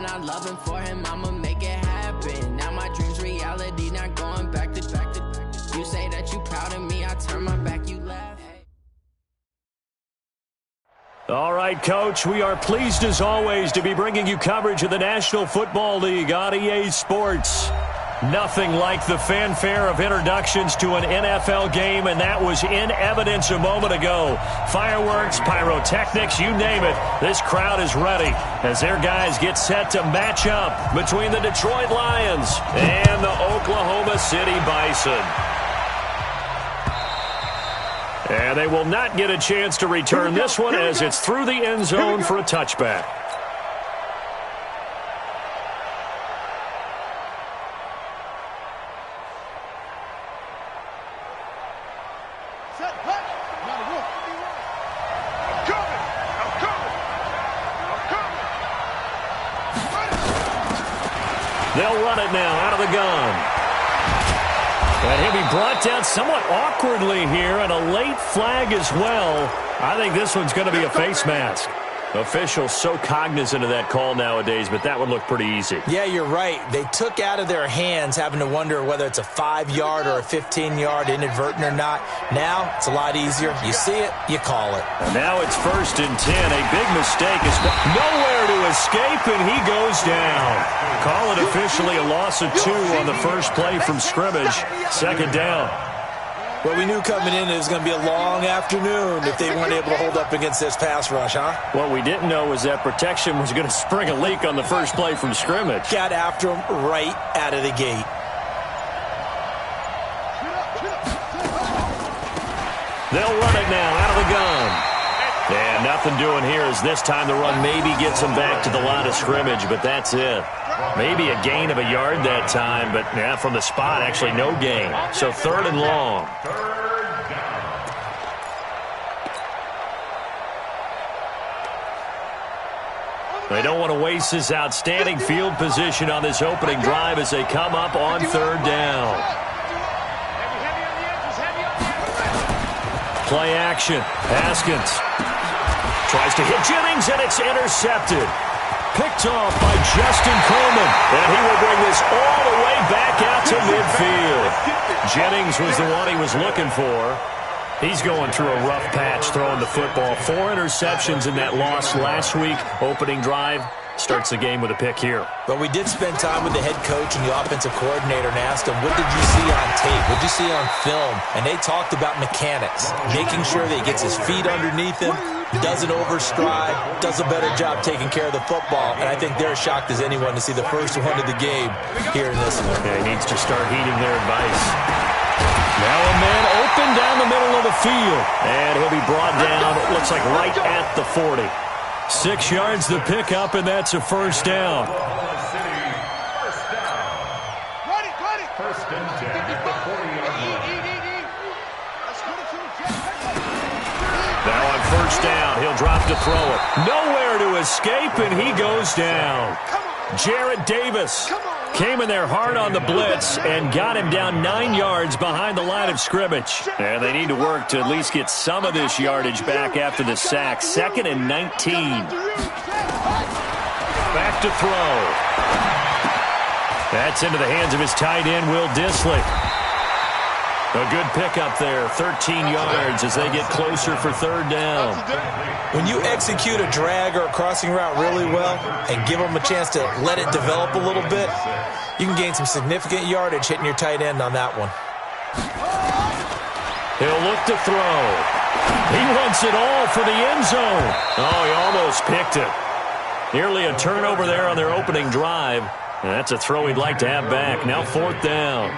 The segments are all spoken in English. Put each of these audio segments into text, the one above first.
and I love him for him, I'ma make it happen. Now my dream's reality, not going back to. You say that you proud of me, I turn my back, you laugh. All right, Coach, we are pleased as always to be bringing you coverage of the National Football League on EA Sports. Nothing like the fanfare of introductions to an NFL game, and that was in evidence a moment ago. Fireworks, pyrotechnics, you name it. This crowd is ready as their guys get set to match up between the Detroit Lions and the Oklahoma City Bison. And they will not get a chance to return this one as it's through the end zone for a touchback. They'll run it now out of the gun. And he'll be brought down somewhat awkwardly here, and a late flag as well. I think this one's going to be a face mask. Officials so cognizant of that call nowadays, but that would look pretty easy. Yeah, you're right. They took out of their hands having to wonder whether it's a 5-yard or a 15-yard inadvertent or not. Now it's a lot easier. You see it, you call it. And now it's 1st and 10. A big mistake is nowhere to escape, and he goes down. Call it officially a loss of 2 on the first play from scrimmage. 2nd down. Well, we knew coming in it was going to be a long afternoon if they weren't able to hold up against this pass rush, huh? What we didn't know was that protection was going to spring a leak on the first play from scrimmage. Got after him right out of the gate. They'll run it now out of the gun. And nothing doing here as this time the run maybe gets them back to the line of scrimmage, but that's it. Maybe a gain of a yard that time, but yeah, from the spot, actually no gain. So 3rd and long. They don't want to waste this outstanding field position on this opening drive as they come up on 3rd down. Play action. Haskins tries to hit Jennings, and it's intercepted. Picked off by Justin Coleman. And he will bring this all the way back out to midfield. Jennings was the one he was looking for. He's going through a rough patch throwing the football. 4 interceptions in that loss last week. Opening drive. Starts the game with a pick here. But we did spend time with the head coach and the offensive coordinator and asked him, what did you see on tape? What did you see on film? And they talked about mechanics, making sure that he gets his feet underneath him, doesn't overstride, does a better job taking care of the football. And I think they're as shocked as anyone to see the first one of the game here in this one. Yeah, he needs to start heeding their advice. Now a man open down the middle of the field. And he'll be brought down, it looks like right at the 40. 6 yards to pick up, and that's a 1st down. Now on 1st down, he'll drop to throw it. Nowhere to escape, and he goes down. Jarrett Davis came in there hard on the blitz and got him down 9 yards behind the line of scrimmage. And they need to work to at least get some of this yardage back after the sack. 2nd and 19. Back to throw. That's into the hands of his tight end, Will Dissly. A good pickup there, 13 yards as they get closer for 3rd down. When you execute a drag or a crossing route really well and give them a chance to let it develop a little bit, you can gain some significant yardage hitting your tight end on that one. He'll look to throw. He wants it all for the end zone. Oh, he almost picked it. Nearly a turnover there on their opening drive. And that's a throw he'd like to have back. Now 4th down.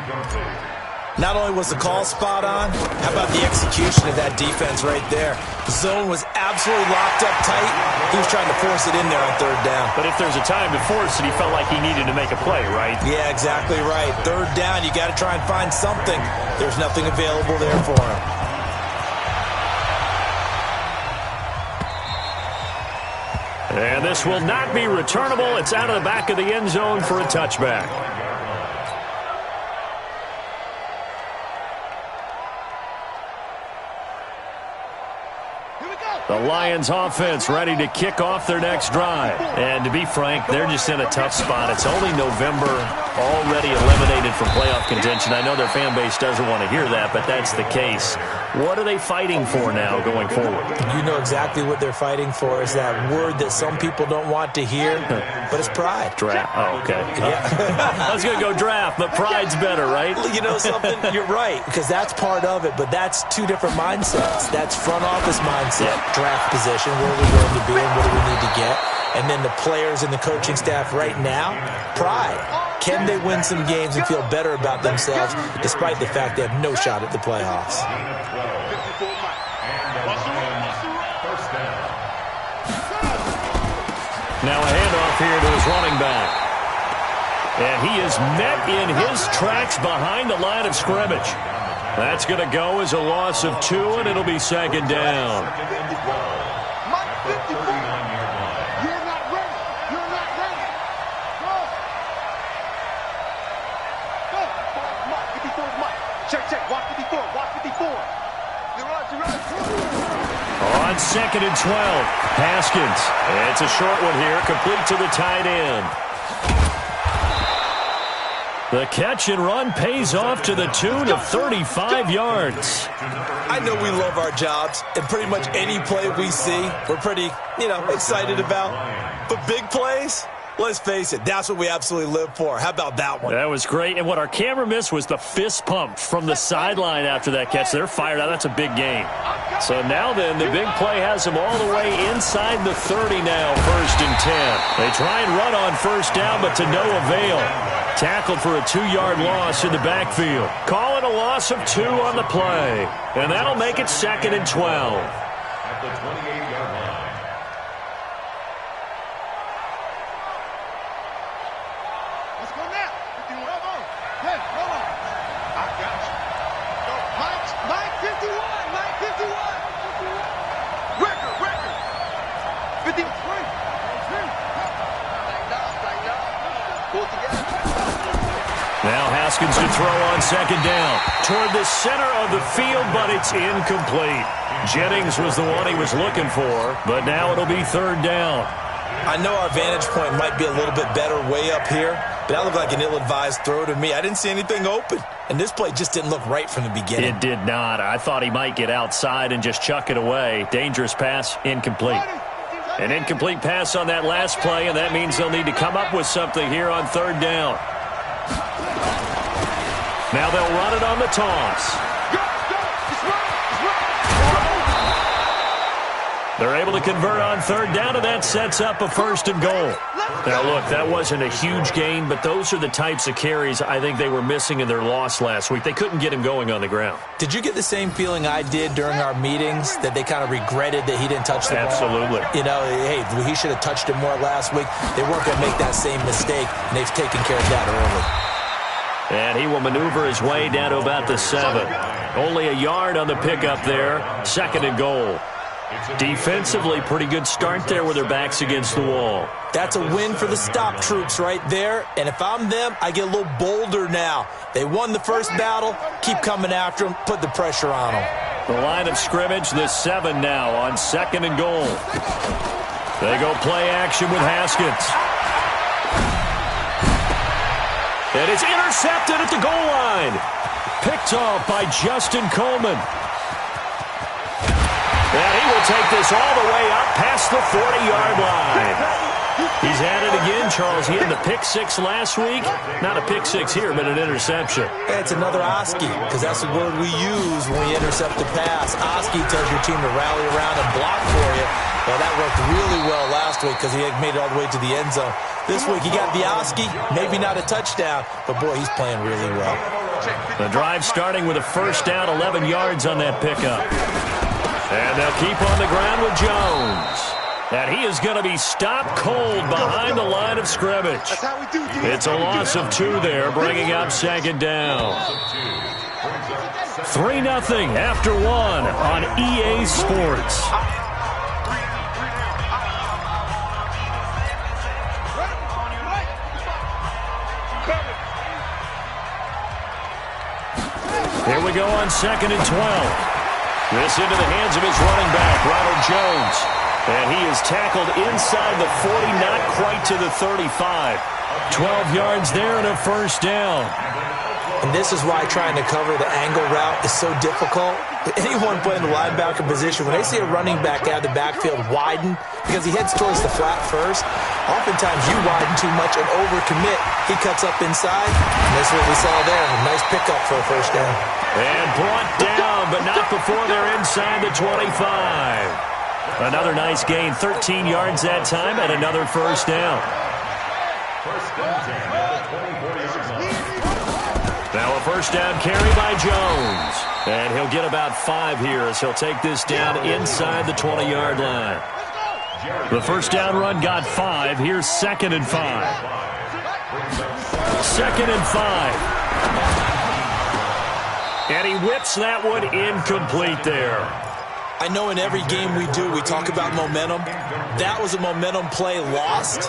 Not only was the call spot on, how about the execution of that defense right there? The zone was absolutely locked up tight. He was trying to force it in there on 3rd down. But if there's a time to force it, he felt like he needed to make a play, right? Yeah, exactly right. 3rd down, you got to try and find something. There's nothing available there for him. And this will not be returnable. It's out of the back of the end zone for a touchback. The Lions offense ready to kick off their next drive. And to be frank, they're just in a tough spot. It's only November, already eliminated from playoff contention. I know their fan base doesn't want to hear that, but that's the case. What are they fighting for now going forward? You know exactly what they're fighting for. Is that word that some people don't want to hear, but it's pride. Draft. Oh, okay. Yeah. I was going to go draft, but pride's better, right? You know something? You're right, because that's part of it, but that's two different mindsets. That's front office mindset, draft position, where are we going to be and what do we need to get? And then the players and the coaching staff right now, pride. Can they win some games and feel better about themselves despite the fact they have no shot at the playoffs? Now a handoff here to his running back. And he is met in his tracks behind the line of scrimmage. That's going to go as a loss of 2, and it'll be second down. On 2nd and 12, Haskins. It's a short one here, complete to the tight end. The catch and run pays off to the tune of 35 yards. I know we love our jobs, and pretty much any play we see, we're pretty, excited about. But big plays, let's face it, that's what we absolutely live for. How about that one? That was great. And what our camera missed was the fist pump from the sideline after that catch. They're fired out. That's a big game. So now then, the big play has them all the way inside the 30 now, 1st and 10. They try and run on first down, but to no avail. Tackled for a 2-yard loss in the backfield. Call it a loss of 2 on the play. And that'll make it 2nd and 12. At the 28-yard line. Let's go now. Come on. Hey, hold on. I got you. Go. Mike 51. Mike 51. Record. 53. Pull it together. Now Haskins to throw on 2nd down. Toward the center of the field, but it's incomplete. Jennings was the one he was looking for, but now it'll be 3rd down. I know our vantage point might be a little bit better way up here, but that looked like an ill-advised throw to me. I didn't see anything open, and this play just didn't look right from the beginning. It did not. I thought he might get outside and just chuck it away. Dangerous pass, incomplete. An incomplete pass on that last play, and that means they'll need to come up with something here on 3rd down. Now they'll run it on the toss. They're able to convert on 3rd down, and that sets up a 1st and goal. Now, look, that wasn't a huge gain, but those are the types of carries I think they were missing in their loss last week. They couldn't get him going on the ground. Did you get the same feeling I did during our meetings, that they kind of regretted that he didn't touch the ball? Absolutely. Hey, he should have touched it more last week. They weren't going to make that same mistake, and they've taken care of that early. And he will maneuver his way down to about the 7. Only a yard on the pickup there. 2nd and goal. Defensively, pretty good start there with their backs against the wall. That's a win for the stop troops right there. And if I'm them, I get a little bolder now. They won the first battle. Keep coming after them. Put the pressure on them. The line of scrimmage, the 7 now on 2nd and goal. They go play action with Haskins. And it's intercepted at the goal line. Picked off by Justin Coleman. And he will take this all the way up past the 40-yard line. He's at it again, Charles. He had the pick 6 last week. Not a pick 6 here, but an interception. It's another Oski, because that's the word we use when we intercept the pass. Oski tells your team to rally around and block for you. Well, that worked really well last week because he had made it all the way to the end zone. This week he got the Oski, maybe not a touchdown, but boy, he's playing really well. The drive starting with a 1st down, 11 yards on that pickup. And they'll keep on the ground with Jones. And he is going to be stopped cold behind the line of scrimmage. It's a loss of 2 there, bringing up 2nd down. 3-0 after 1 on EA Sports. Here we go on 2nd and 12. This into the hands of his running back, Ronald Jones. And he is tackled inside the 40, not quite to the 35. 12 yards there and a first down. And this is why trying to cover the angle route is so difficult. Anyone playing the linebacker position, when they see a running back out of the backfield widen, because he heads towards the flat first, oftentimes you widen too much and overcommit. He cuts up inside, and that's what we saw there. A nice pickup for a first down. And brought down, but not before they're inside the 25. Another nice gain, 13 yards that time, and another first down. Now a first down carry by Jones. And he'll get about 5 here as he'll take this down inside the 20-yard line. The first down run got 5. Here's 2nd and 5. 2nd and 5. And he whips that one incomplete there. I know in every game we do, we talk about momentum. That was a momentum play lost.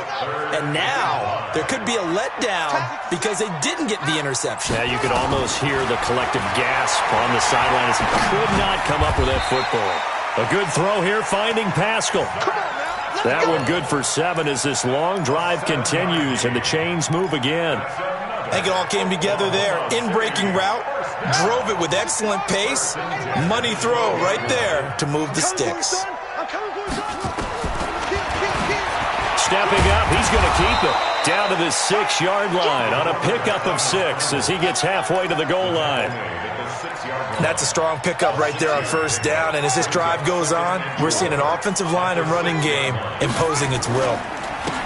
And now there could be a letdown because they didn't get the interception. Yeah, you could almost hear the collective gasp on the sideline as he could not come up with that football. A good throw here, finding Pascal. That one good for 7 as this long drive continues and the chains move again. I think it all came together there. In-breaking route, drove it with excellent pace. Money throw right there to move the sticks. Stepping up, he's going to keep it. Down to the 6-yard line on a pickup of 6 as he gets halfway to the goal line. That's a strong pickup right there on first down. And as this drive goes on, we're seeing an offensive line and running game imposing its will.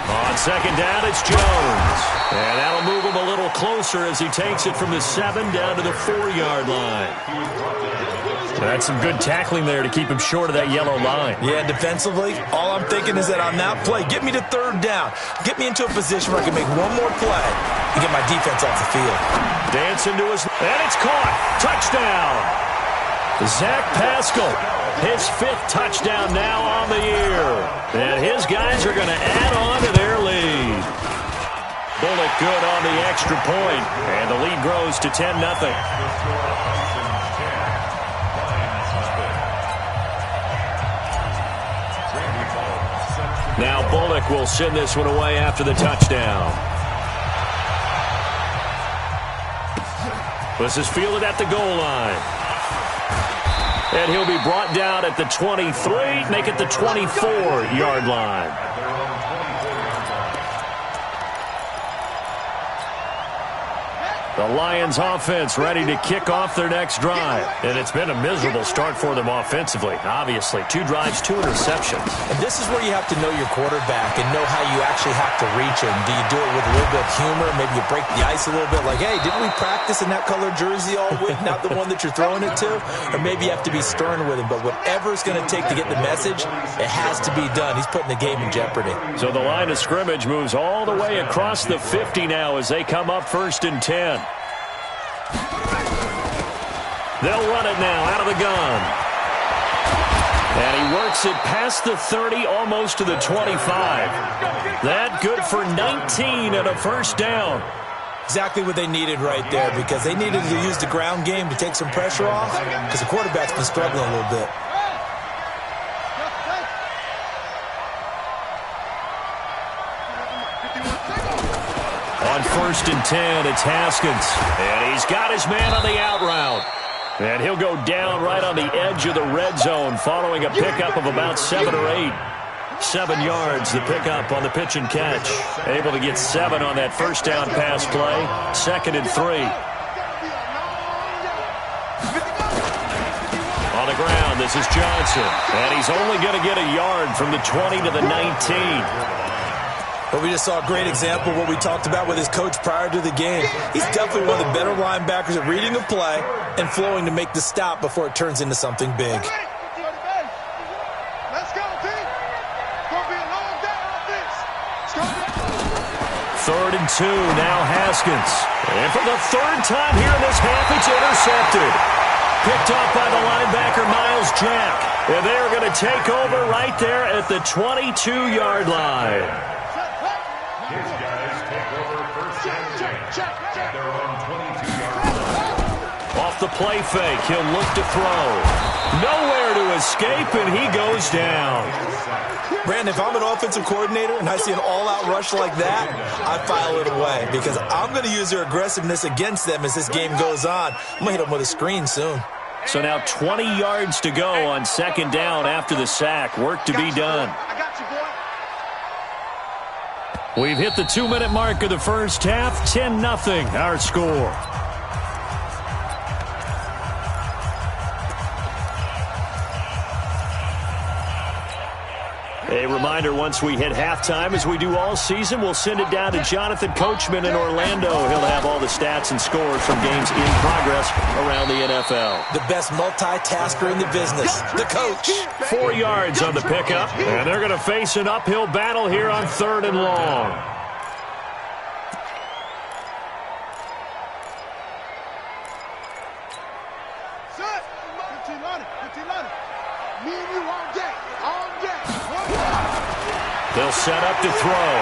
On second down, it's Jones. And that'll move him a little closer as he takes it from the 7 down to the 4-yard line. That's some good tackling there to keep him short of that yellow line. Yeah, defensively, all I'm thinking is that on that play, get me to 3rd down. Get me into a position where I can make one more play and get my defense off the field. Dancing to his... And it's caught. Touchdown. Zach Pascal, his 5th touchdown now on the year. And his guys are going to add on to their lead. Bullock good on the extra point, and the lead grows to 10-0. Now Bullock will send this one away after the touchdown. This is fielded at the goal line. And he'll be brought down at the 23, make it the 24-yard line. The Lions offense ready to kick off their next drive. And it's been a miserable start for them offensively. Obviously, 2 drives, 2 interceptions. And this is where you have to know your quarterback and know how you actually have to reach him. Do you do it with a little bit of humor? Maybe you break the ice a little bit like, hey, didn't we practice in that color jersey all week, not the one that you're throwing it to? Or maybe you have to be stern with him. But whatever it's going to take to get the message, it has to be done. He's putting the game in jeopardy. So the line of scrimmage moves all the way across the 50 now as they come up 1st and 10. They'll run it now out of the gun. And he works it past the 30, almost to the 25. That good for 19 and a first down. Exactly what they needed right there, because they needed to use the ground game to take some pressure off, because the quarterback's been struggling a little bit. On 1st and 10, it's Haskins. And he's got his man on the out route. And he'll go down right on the edge of the red zone following a pickup of about 7 or 8. 7 yards, the pickup on the pitch and catch. Able to get 7 on that first down pass play. 2nd and 3. On the ground, this is Johnson. And he's only going to get a yard from the 20 to the 19. But we just saw a great example of what we talked about with his coach prior to the game. He's definitely one of the better linebackers at reading a play and flowing to make the stop before it turns into something big. Let's go, team. Gonna be a long day on this. 3rd and 2, now Haskins. And for the 3rd time here in this half, it's intercepted. Picked up by the linebacker, Miles Jack. And they're going to take over right there at the 22-yard line. His guys take over 1st and 10 at their own 22-yard line. Off the play fake, he'll look to throw. Nowhere to escape, and he goes down. Brandon, if I'm an offensive coordinator and I see an all-out rush like that, I file it away because I'm going to use their aggressiveness against them as this game goes on. I'm going to hit them with a screen soon. So now 20 yards to go on second down after the sack. Work to be done. I got you, boy. We've hit the 2-minute mark of the first half. 10-0 our score. A reminder, once we hit halftime, as we do all season, we'll send it down to Jonathan Coachman in Orlando. He'll have all the stats and scores from games in progress around the NFL. The best multitasker in the business, the coach. 4 yards on the pickup, and they're going to face an uphill battle here on 3rd and long. Set. 15 line. Me and you all day. All day. They'll set up to throw.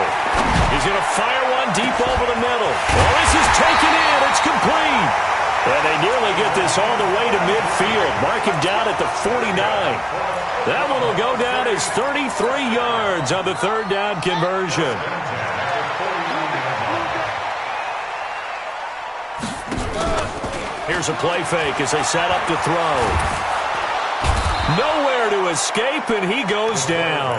He's going to fire one deep over the middle. Well, this is taken in. It's complete. And they nearly get this all the way to midfield. Mark him down at the 49. That one will go down as 33 yards on the 3rd down conversion. Here's a play fake as they set up to throw. Nowhere to escape, and he goes down.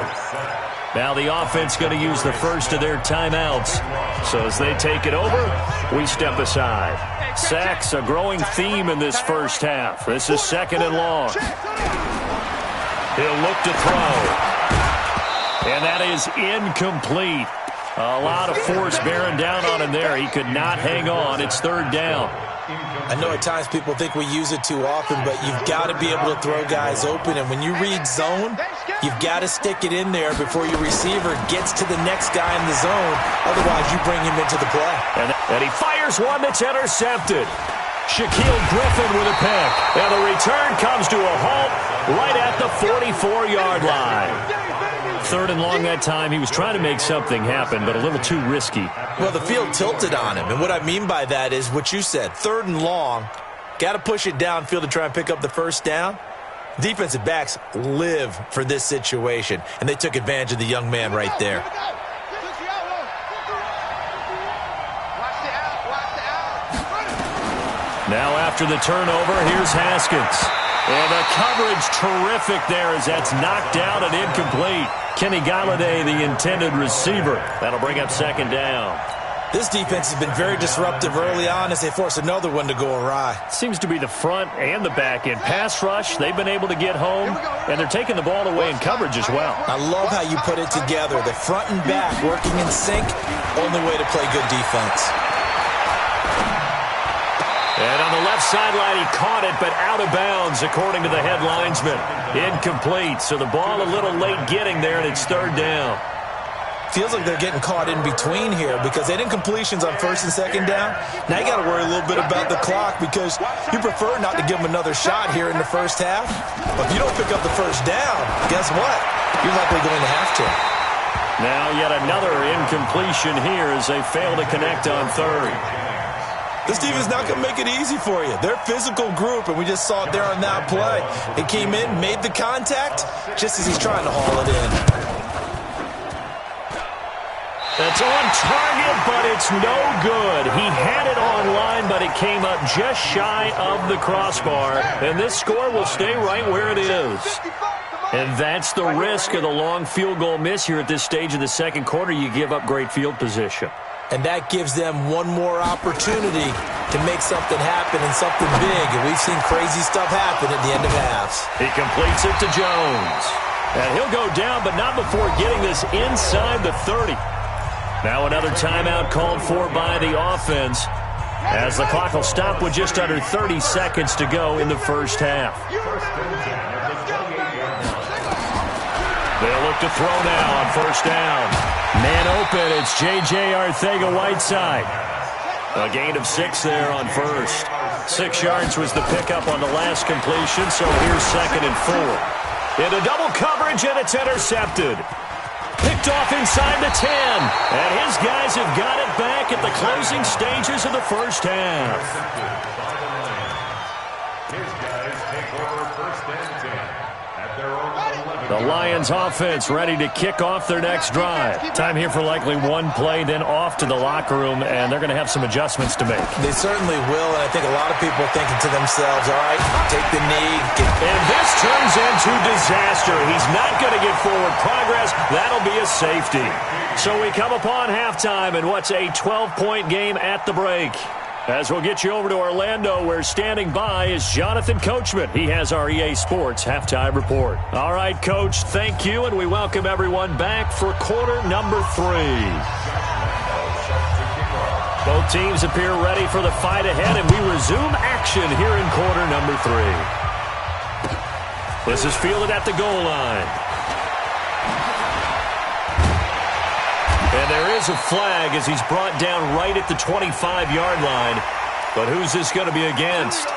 Now the offense going to use the first of their timeouts. So as they take it over, we step aside. Sacks, a growing theme in this first half. This is 2nd and long. He'll look to throw. And that is incomplete. A lot of force bearing down on him there. He could not hang on. It's 3rd down. I know at times people think we use it too often, but you've got to be able to throw guys open. And when you read zone, you've got to stick it in there before your receiver gets to the next guy in the zone. Otherwise, you bring him into the play. And he fires one that's intercepted. Shaquille Griffin with a pick. And the return comes to a halt right at the 44-yard line. 3rd and long that time. He was trying to make something happen, but a little too risky. Well, the field tilted on him, and what I mean by that is what you said. 3rd and long, got to push it downfield to try and pick up the first down. Defensive backs live for this situation, and they took advantage of the young man right there. Now after the turnover, here's Haskins. And the coverage terrific there as that's knocked down and incomplete. Kenny Galladay, the intended receiver. That'll bring up 2nd down. This defense has been very disruptive early on as they force another one to go awry. Seems to be the front and the back end. Pass rush, they've been able to get home, and they're taking the ball away in coverage as well. I love how you put it together. The front and back working in sync, only way to play good defense. And on the left sideline, he caught it, but out of bounds, according to the head linesman. Incomplete, so the ball a little late getting there, and it's 3rd down. Feels like they're getting caught in between here because they did completions on 1st and 2nd down. Now you got to worry a little bit about the clock because you prefer not to give them another shot here in the first half. But if you don't pick up the first down, guess what? You're likely going to have to. Now yet another incompletion here as they fail to connect on 3rd. This team is not going to make it easy for you. They're a physical group, and we just saw it there on that play. He came in, made the contact, just as he's trying to haul it in. That's on target, but it's no good. He had it on line, but it came up just shy of the crossbar. And this score will stay right where it is. And that's the risk of the long field goal miss here at this stage of the 2nd quarter. You give up great field position. And that gives them one more opportunity to make something happen and something big. And we've seen crazy stuff happen at the end of halves. He completes it to Jones. And he'll go down, but not before getting this inside the 30. Now another timeout called for by the offense as the clock will stop with just under 30 seconds to go in the first half. They'll look to throw now on 1st down. Man open, it's J.J. Arcega-Whiteside. A gain of 6 there on 1st. 6 yards was the pickup on the last completion, so here's 2nd and 4. Into double coverage, and it's intercepted. Picked off inside the 10. And his guys have got it back at the closing stages of the first half. His guys take over first and 10 at their own 11. The Lions offense ready to kick off their next drive. Time here for likely one play, then off to the locker room, and they're going to have some adjustments to make. They certainly will, and I think a lot of people are thinking to themselves, all right, take the knee. And this turns into disaster. He's not going to get forward progress. That'll be a safety. So we come upon halftime in what's a 12-point game at the break. As we'll get you over to Orlando, where standing by is Jonathan Coachman. He has our EA Sports halftime report. All right, Coach, thank you, and we welcome everyone back for quarter number 3. Both teams appear ready for the fight ahead, and we resume action here in quarter number 3. This is fielded at the goal line. And there is a flag as he's brought down right at the 25-yard line. But who's this going to be against?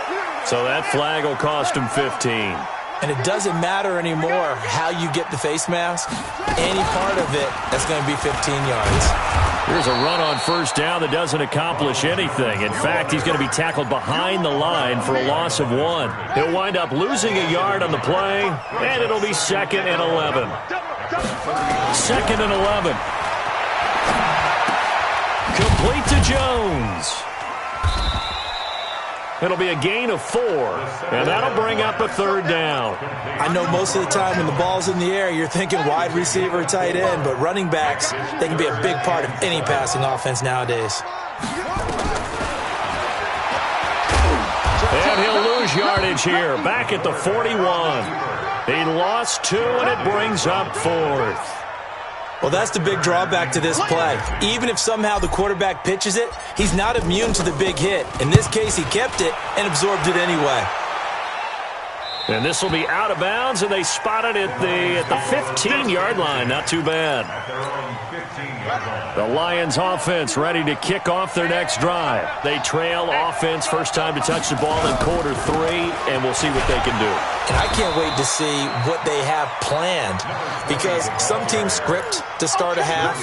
So that flag will cost him 15. And it doesn't matter anymore how you get the face mask. Any part of it, that's going to be 15 yards. Here's a run on first down that doesn't accomplish anything. In fact, he's going to be tackled behind the line for a loss of 1. He'll wind up losing a yard on the play, and it'll be 2nd and 11. 2nd and 11. Complete to Jones. It'll be a gain of 4, and that'll bring up a 3rd down. I know most of the time when the ball's in the air, you're thinking wide receiver, tight end, but running backs, they can be a big part of any passing offense nowadays. And he'll lose yardage here, back at the 41. He lost 2, and it brings up 4th. Well, that's the big drawback to this play. Even if somehow the quarterback pitches it, he's not immune to the big hit. In this case, he kept it and absorbed it anyway. And this will be out of bounds, and they spot it at the 15-yard line. Not too bad. The Lions offense ready to kick off their next drive. They trail offense, first time to touch the ball in quarter 3, and we'll see what they can do. And I can't wait to see what they have planned, because some teams script to start a half.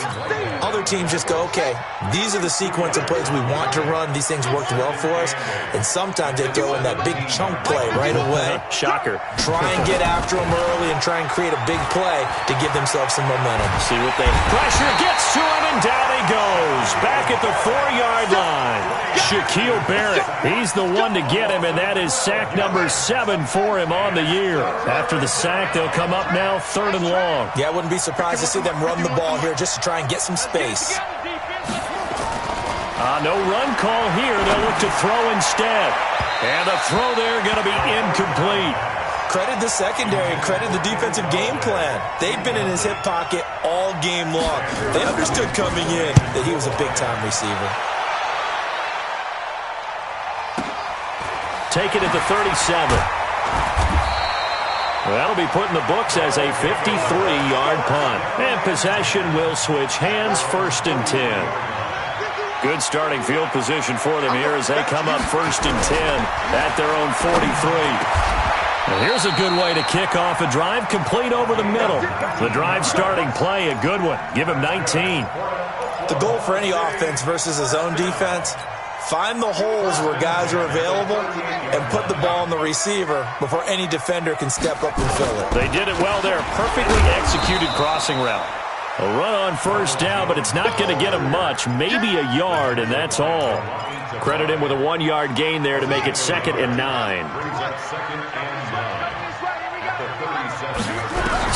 Other teams just go, okay, these are the sequence of plays we want to run. These things worked well for us. And sometimes they throw in that big chunk play right away. Shocker. Try and get after them early and try and create a big play to give themselves some momentum. See what they... Pressure gets to him, and down he goes. Back at the 4-yard line. Shaquille Barrett, he's the one to get him, and that is sack number 7 for him on the year. After the sack, they'll come up now 3rd and long. Yeah, I wouldn't be surprised to see them run the ball here just to try and get some space. No run call here. They'll look to throw instead. And the throw there going to be incomplete. Credit the secondary, credit the defensive game plan. They've been in his hip pocket all game long. They understood coming in that he was a big-time receiver. Take it at the 37. That'll be put in the books as a 53-yard punt. And possession will switch hands, 1st and 10. Good starting field position for them here as they come up 1st and 10 at their own 43. And here's a good way to kick off a drive, complete over the middle. The drive starting play, a good one. Give him 19. The goal for any offense versus his own defense, find the holes where guys are available and put the ball on the receiver before any defender can step up and fill it. They did it well there. Perfectly executed crossing route. A run on first down, but it's not going to get him much. Maybe a yard, and that's all. Credit him with a 1-yard gain there to make it 2nd and 9.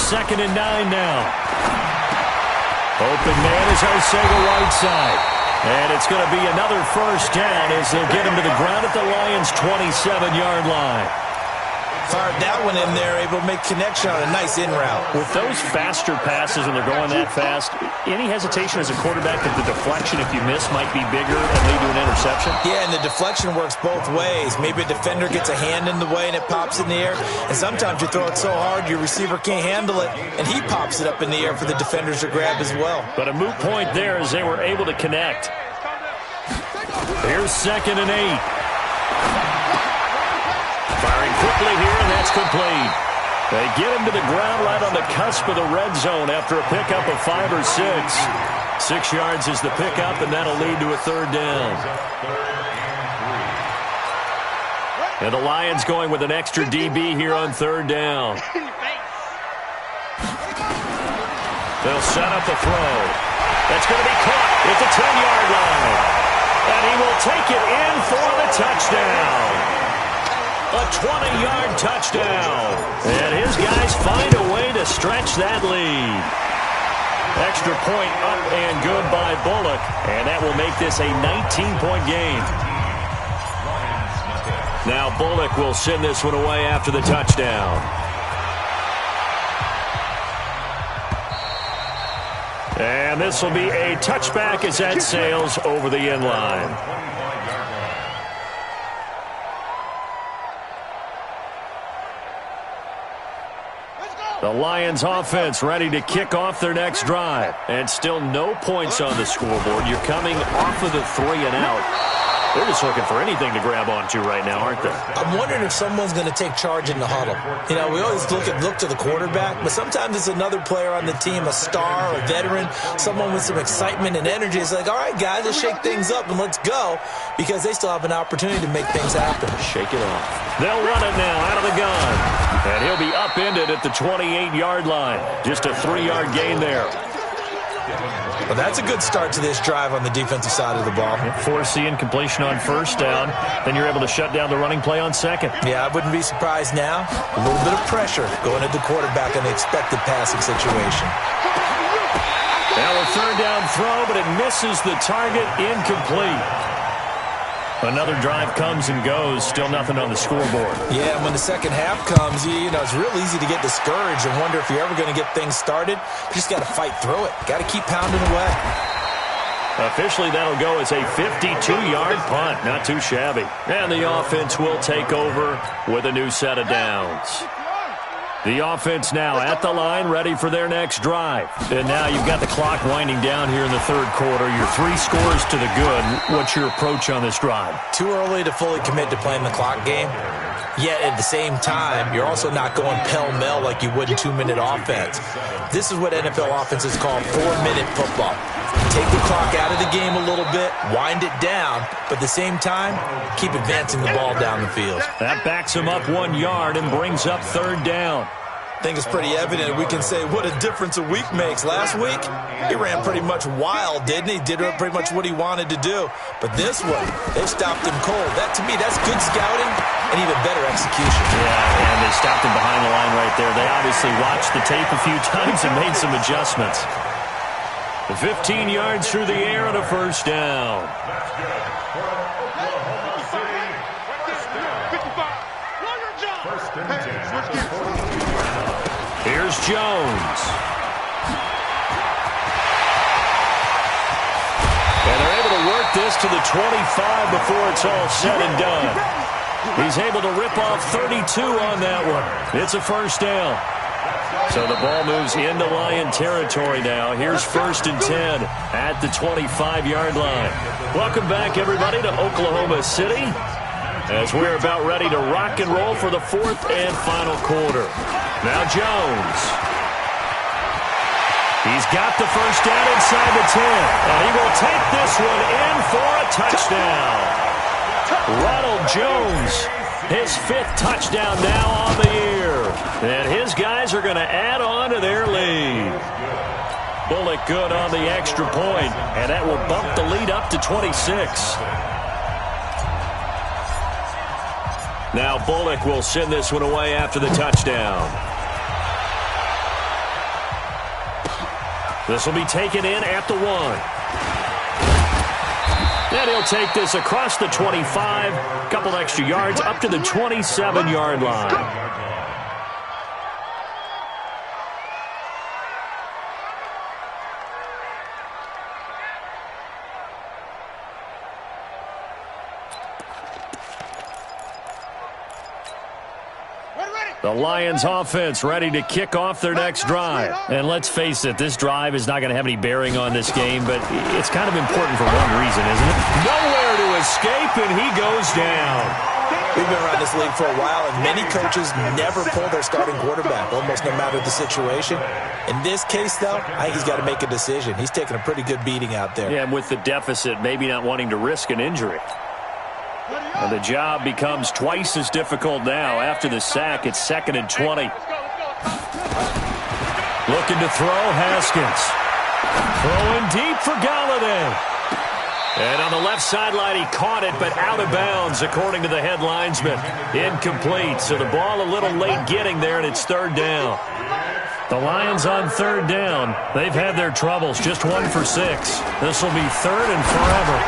2nd and 9 now. Open man is Arcega right side. And it's going to be another first down as they'll get him to the ground at the Lions' 27-yard line. Fired that one in there, able to make connection on a nice in route. With those faster passes when they're going that fast, any hesitation as a quarterback that the deflection, if you miss, might be bigger and lead to an interception? Yeah, and the deflection works both ways. Maybe a defender gets a hand in the way and it pops in the air. And sometimes you throw it so hard your receiver can't handle it, and he pops it up in the air for the defenders to grab as well. But a moot point there as they were able to connect. Here's 2nd and 8. Firing quickly here, and that's complete. They get him to the ground right on the cusp of the red zone after a pickup of 5 or 6. 6 yards is the pickup, and that'll lead to a 3rd down. And the Lions going with an extra DB here on third down. They'll set up a throw. That's going to be caught at the 10-yard line. And he will take it in for the touchdown. A 20-yard touchdown. And his guys find a way to stretch that lead. Extra point up and good by Bullock. And that will make this a 19-point game. Now Bullock will send this one away after the touchdown. And this will be a touchback as that sails over the end line. The Lions offense ready to kick off their next drive. And still no points on the scoreboard. You're coming off of the 3 and out. They're just looking for anything to grab onto right now, aren't they? I'm wondering if someone's going to take charge in the huddle. You know, we always look to the quarterback, but sometimes it's another player on the team, a star, a veteran, someone with some excitement and energy. It's like, all right, guys, let's shake things up and let's go, because they still have an opportunity to make things happen. Shake it off. They'll run it now out of the gun. And he'll be upended at the 28-yard line. Just a 3-yard gain there. Well, that's a good start to this drive on the defensive side of the ball. Force the incompletion on first down. Then you're able to shut down the running play on second. Yeah, I wouldn't be surprised now. A little bit of pressure going at the quarterback in the expected passing situation. Now a third down throw, but it misses the target. Incomplete. Another drive comes and goes. Still nothing on the scoreboard. Yeah, and when the second half comes, you know, it's real easy to get discouraged and wonder if you're ever going to get things started. You just got to fight through it. Got to keep pounding away. Officially, that'll go as a 52-yard punt. Not too shabby. And the offense will take over with a new set of downs. The offense now at the line, ready for their next drive. And now you've got the clock winding down here in the third quarter. You're 3 scores to the good. What's your approach on this drive? Too early to fully commit to playing the clock game. Yet at the same time, you're also not going pell-mell like you would in 2-minute offense. This is what NFL offenses call 4-minute football. Take the clock out of the game a little bit, wind it down, but at the same time, keep advancing the ball down the field. That backs him up 1 yard and brings up third down. I think it's pretty evident we can say what a difference a week makes. Last week, he ran pretty much wild, didn't he? Did pretty much what he wanted to do. But this one, they stopped him cold. That, to me, that's good scouting and even better execution. Yeah, and they stopped him behind the line right there. They obviously watched the tape a few times and made some adjustments. 15 yards through the air and a first down. Here's Jones. And they're able to work this to the 25 before it's all said and done. He's able to rip off 32 on that one. It's a first down. So the ball moves into Lion territory now. Here's 1st and 10 at the 25-yard line. Welcome back, everybody, to Oklahoma City, as we're about ready to rock and roll for the 4th and final quarter. Now Jones. He's got the first down inside the 10, and he will take this one in for a touchdown. Ronald Jones, his 5th touchdown now on the year. And his guys are going to add on to their lead. Bullock good on the extra point, and that will bump the lead up to 26. Now Bullock will send this one away after the touchdown. This will be taken in at the 1. And he'll take this across the 25, a couple extra yards up to the 27-yard line. The Lions offense ready to kick off their next drive. And let's face it, this drive is not going to have any bearing on this game, but it's kind of important for one reason, isn't it? Nowhere to escape, and he goes down. We've been around this league for a while, and many coaches never pull their starting quarterback, almost no matter the situation. In this case, though, I think he's got to make a decision. He's taking a pretty good beating out there. Yeah, and with the deficit, maybe not wanting to risk an injury. And the job becomes twice as difficult now. After the sack, it's 2nd and 20. Looking to throw, Haskins. Throwing deep for Galladay. And on the left sideline, he caught it, but out of bounds, according to the head linesman. Incomplete, so the ball a little late getting there, and it's 3rd down. The Lions on 3rd down. They've had their troubles, just 1 for 6. This will be 3rd and forever.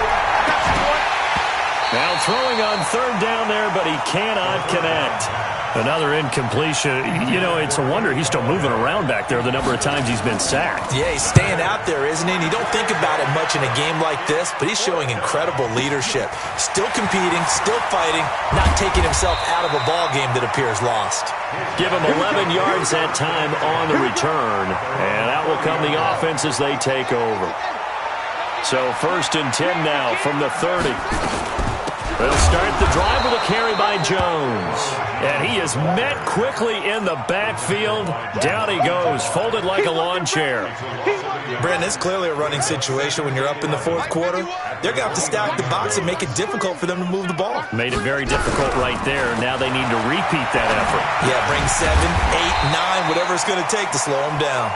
Now throwing on 3rd down there, but he cannot connect. Another incompletion. You know, it's a wonder he's still moving around back there the number of times he's been sacked. Yeah, he's staying out there, isn't he? And you don't think about it much in a game like this, but he's showing incredible leadership. Still competing, still fighting, not taking himself out of a ball game that appears lost. Give him 11 yards that time on the return, and out will come the offense as they take over. So 1st and 10 now from the 30. They'll start the drive with a carry by Jones. And he is met quickly in the backfield. Down he goes, folded like a lawn chair. Brandon, it's clearly a running situation when you're up in the 4th quarter. They're going to have to stack the box and make it difficult for them to move the ball. Made it very difficult right there. Now they need to repeat that effort. Yeah, bring 7, 8, 9, whatever it's going to take to slow them down.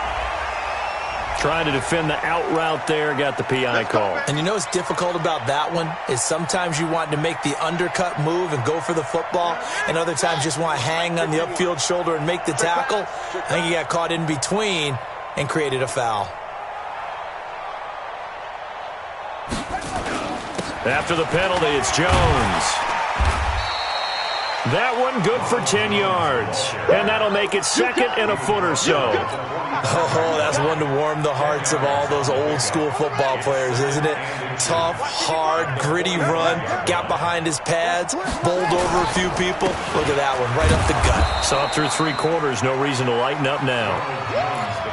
Trying to defend the out route there, got the PI call. And you know what's difficult about that one is sometimes you want to make the undercut move and go for the football, and other times just want to hang on the upfield shoulder and make the tackle. I think he got caught in between and created a foul. After the penalty, it's Jones. That one good for 10 yards. And that'll make it 2nd and a foot or so. Oh, that's one to warm the hearts of all those old school football players, isn't it? Tough, hard, gritty run. Got behind his pads, bowled over a few people. Look at that one, right up the gut. Saw through 3 quarters, no reason to lighten up now.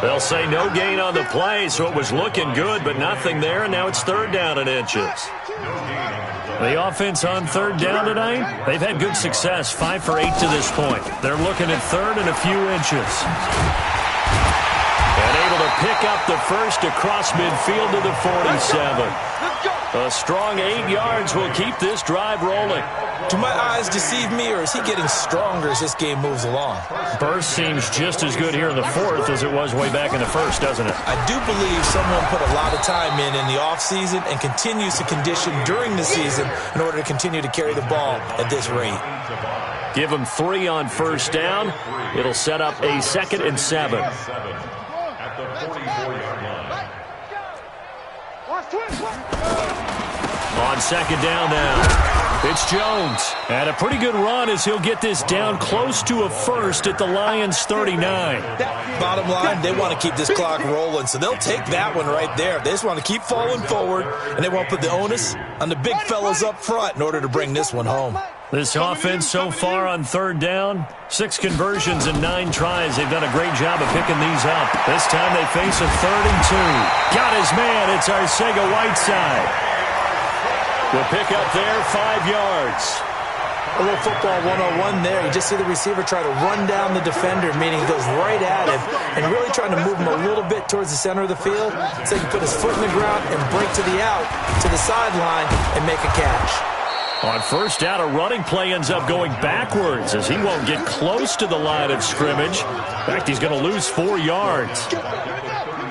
They'll say no gain on the play, so it was looking good, but nothing there, and now it's 3rd down and inches. The offense on 3rd down tonight, they've had good success, 5 for 8 to this point. They're looking at 3rd and a few inches. And able to pick up the first across midfield to the 47. A strong 8 yards will keep this drive rolling. Do my eyes deceive me, or is he getting stronger as this game moves along? Burst seems just as good here in the 4th as it was way back in the 1st, doesn't it? I do believe someone put a lot of time in the offseason and continues to condition during the season in order to continue to carry the ball at this rate. Give him 3 on 1st down. It'll set up a 2nd and 7. At the 44-yard line. On 2nd down now. It's Jones. And a pretty good run as he'll get this down close to a first at the Lions' 39. Bottom line, they want to keep this clock rolling, so they'll take that one right there. They just want to keep falling forward, and they won't put the onus on the big fellas up front in order to bring this one home. This offense so far on 3rd down, 6 conversions and 9 tries. They've done a great job of picking these up. This time they face a 3rd and 2. Got his man. It's Arcega-Whiteside. The pick up there, 5 yards. A little football 101 there. You just see the receiver try to run down the defender, meaning he goes right at him and really trying to move him a little bit towards the center of the field so he can put his foot in the ground and break to the out, to the sideline, and make a catch. On 1st down, a running play ends up going backwards as he won't get close to the line of scrimmage. In fact, he's going to lose 4 yards.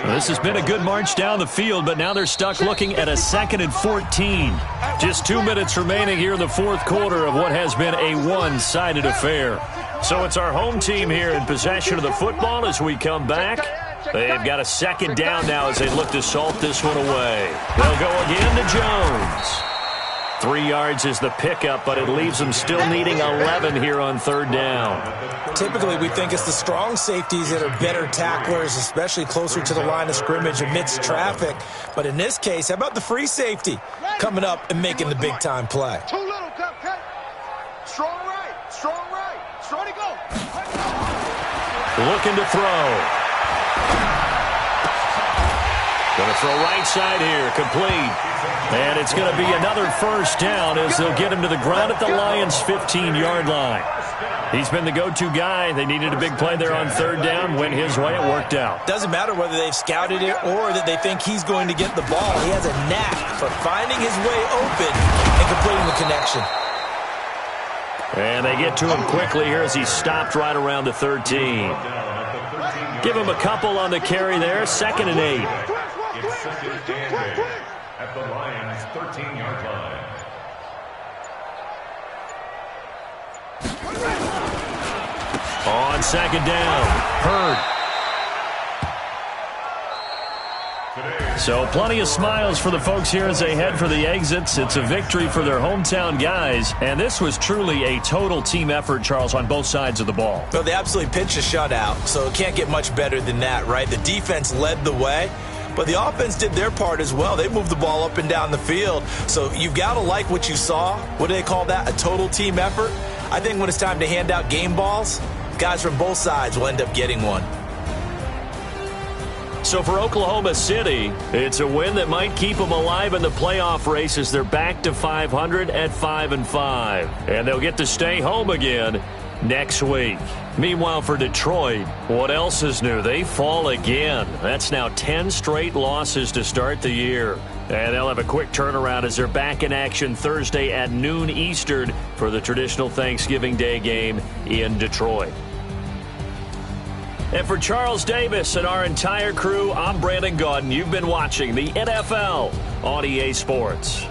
This has been a good march down the field, but now they're stuck looking at a 2nd and 14. Just 2 minutes remaining here in the 4th quarter of what has been a one-sided affair. So it's our home team here in possession of the football as we come back. They've got a 2nd down now as they look to salt this one away. They'll go again to Jones. 3 yards is the pickup, but it leaves them still needing 11 here on 3rd down. Typically, we think it's the strong safeties that are better tacklers, especially closer to the line of scrimmage amidst traffic. But in this case, how about the free safety coming up and making the big-time play? Too little, Cupcake. Strong right, strong right. Strong to go. Looking to throw. Going to throw right side here, complete. And it's going to be another 1st down as they'll get him to the ground at the Lions' 15-yard line. He's been the go-to guy. They needed a big play there on 3rd down. Went his way. It worked out. Doesn't matter whether they've scouted it or that they think he's going to get the ball. He has a knack for finding his way open and completing the connection. And they get to him quickly here as he stopped right around the 13. Give him a couple on the carry there. 2nd and 8. It's 2nd and 8 at the Lions' 13-yard line. On 2nd down, Hurd. So plenty of smiles for the folks here as they head for the exits. It's a victory for their hometown guys. And this was truly a total team effort, Charles, on both sides of the ball. Well, they absolutely pitched a shutout, so it can't get much better than that, right? The defense led the way, but the offense did their part as well. They moved the ball up and down the field. So you've got to like what you saw. What do they call that? A total team effort? I think when it's time to hand out game balls, guys from both sides will end up getting one. So for Oklahoma City, it's a win that might keep them alive in the playoff race as they're back to 500 at 5-5. And they'll get to stay home again next week. Meanwhile, for Detroit, what else is new? They fall again. That's now 10 straight losses to start the year. And they'll have a quick turnaround as they're back in action Thursday at noon Eastern for the traditional Thanksgiving Day game in Detroit. And for Charles Davis and our entire crew, I'm Brandon Gaudin. You've been watching the NFL on EA Sports.